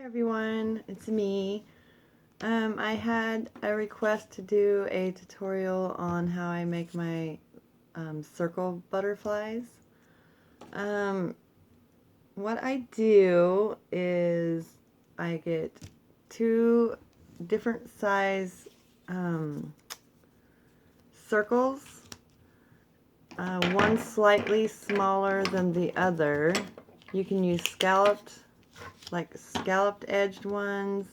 Everyone, it's me. I had a request to do a tutorial on how I make my circle butterflies. Um, what I do is I get two different size circles, one slightly smaller than the other. You can use scalloped edged ones.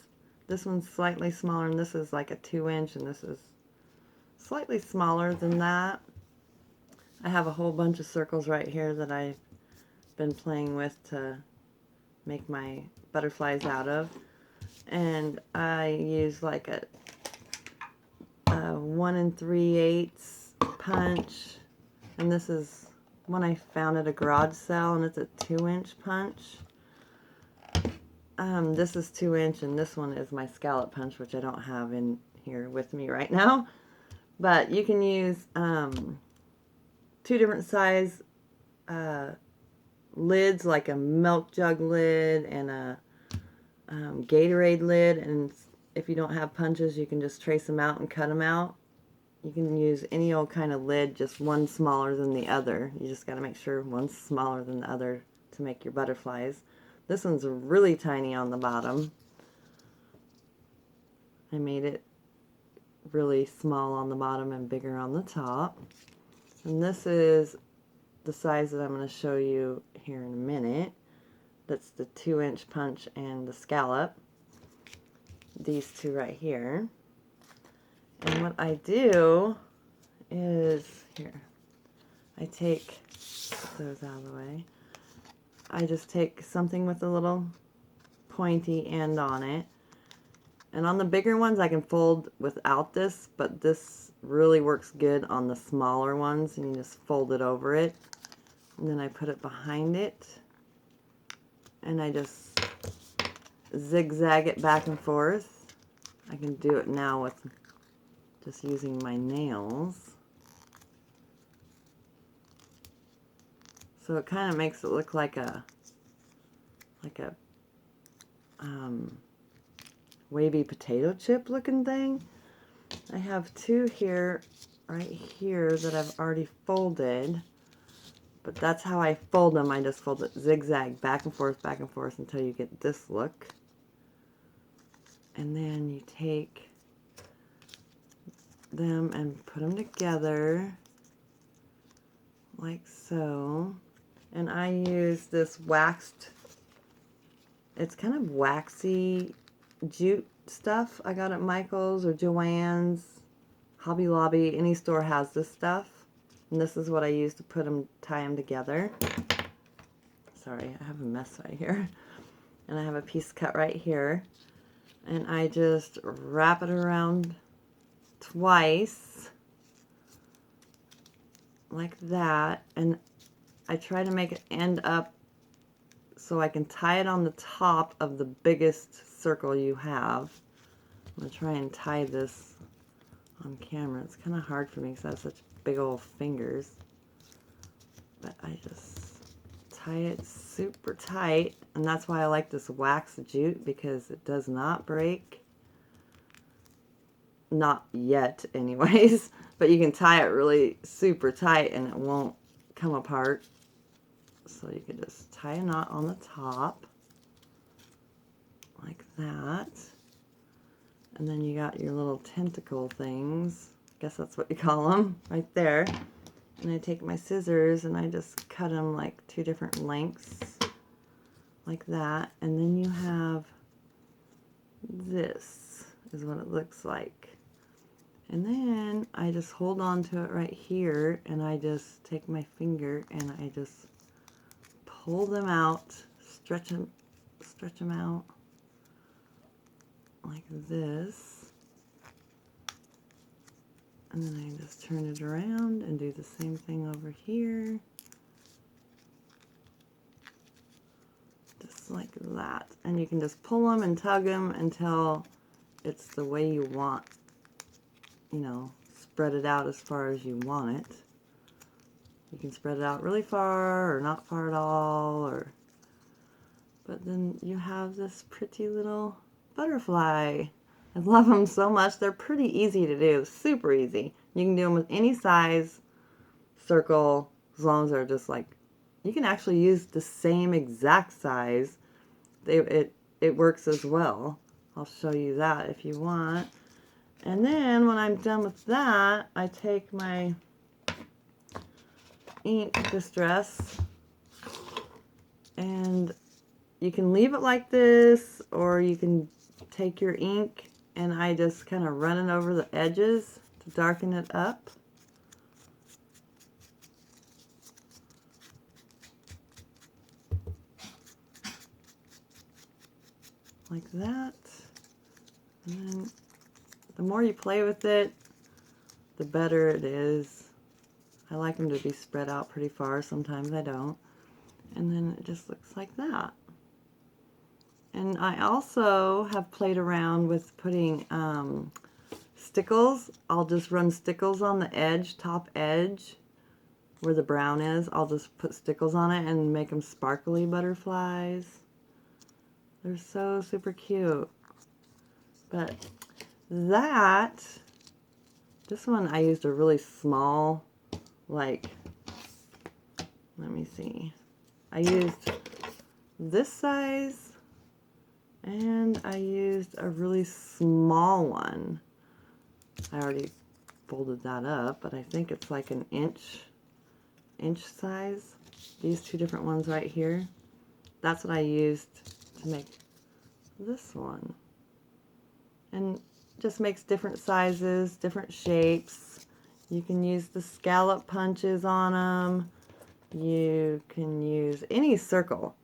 This one's slightly smaller, and this is like a 2-inch, and this is slightly smaller than that. I have a whole bunch of circles right here that I've been playing with to make my butterflies out of. And I use like a 1 3/8 punch. And this is one I found at a garage sale, and it's a 2-inch punch. This is 2-inch, and this one is my scallop punch, which I don't have in here with me right now. But you can use two different size lids, like a milk jug lid and a Gatorade lid. And if you don't have punches, you can just trace them out and cut them out. You can use any old kind of lid, just one smaller than the other. You just got to make sure one's smaller than the other to make your butterflies. This one's really tiny on the bottom. I made it really small on the bottom and bigger on the top. And this is the size that I'm going to show you here in a minute. That's the 2-inch punch and the scallop. These two right here. And what I do is, here, I take those out of the way. I just take something with a little pointy end on it. And on the bigger ones I can fold without this, but this really works good on the smaller ones, and you just fold it over it. And then I put it behind it, and I just zigzag it back and forth. I can do it now with just using my nails. So it kind of makes it look like a wavy potato chip looking thing. I have two here, right here, that I've already folded. But that's how I fold them. I just fold it zigzag back and forth until you get this look. And then you take them and put them together like so. And I use this waxed, it's kind of waxy jute stuff I got at Michael's or Joann's, Hobby Lobby. Any store has this stuff. And this is what I use to tie them together. Sorry, I have a mess right here. And I have a piece cut right here. And I just wrap it around twice, like that. And I try to make it end up so I can tie it on the top of the biggest circle you have. I'm going to try and tie this on camera. It's kind of hard for me because I have such big old fingers. But I just tie it super tight. And that's why I like this wax jute, because it does not break. Not yet anyways. But you can tie it really super tight and it won't come apart. So you can just tie a knot on the top like that. And then you got your little tentacle things. I guess that's what you call them right there. And I take my scissors and I just cut them like two different lengths like that. And then you have this is what it looks like. And then I just hold on to it right here, and I just take my finger and I just pull them out, stretch them out like this. And then I just turn it around and do the same thing over here. Just like that. And you can just pull them and tug them until it's the way you want. You know, spread it out as far as you want it. You can spread it out really far or not far at all, or But then you have this pretty little butterfly. I love them so much. They're pretty easy to do, super easy. You can do them with any size circle, as long as they're just like, you can actually use the same exact size. It works as well. I'll show you that if you want. And then when I'm done with that, I take my ink distress, and you can leave it like this, or you can take your ink and I just kind of run it over the edges to darken it up. Like that. And then the more you play with it, the better it is. I like them to be spread out pretty far. Sometimes I don't. And then it just looks like that. And I also have played around with putting stickles. I'll just run stickles on the edge, top edge, where the brown is. I'll just put stickles on it and make them sparkly butterflies. They're so super cute. But this one I used a really small, like, let me see. I used this size, and I used a really small one. I already folded that up, but I think it's like an inch size. These two different ones right here. That's what I used to make this one. And just makes different sizes, different shapes. You can use the scallop punches on them. You can use any circle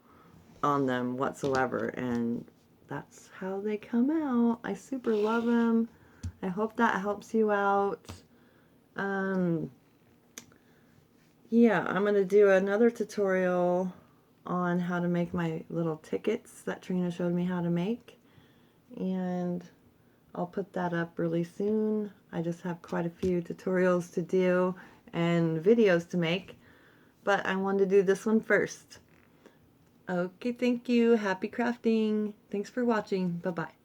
on them whatsoever, and that's how they come out. I super love them. I hope that helps you out. Yeah, I'm going to do another tutorial on how to make my little tickets that Trina showed me how to make, and I'll put that up really soon. I just have quite a few tutorials to do and videos to make, but I wanted to do this one first. Okay, thank you. Happy crafting. Thanks for watching. Bye-bye.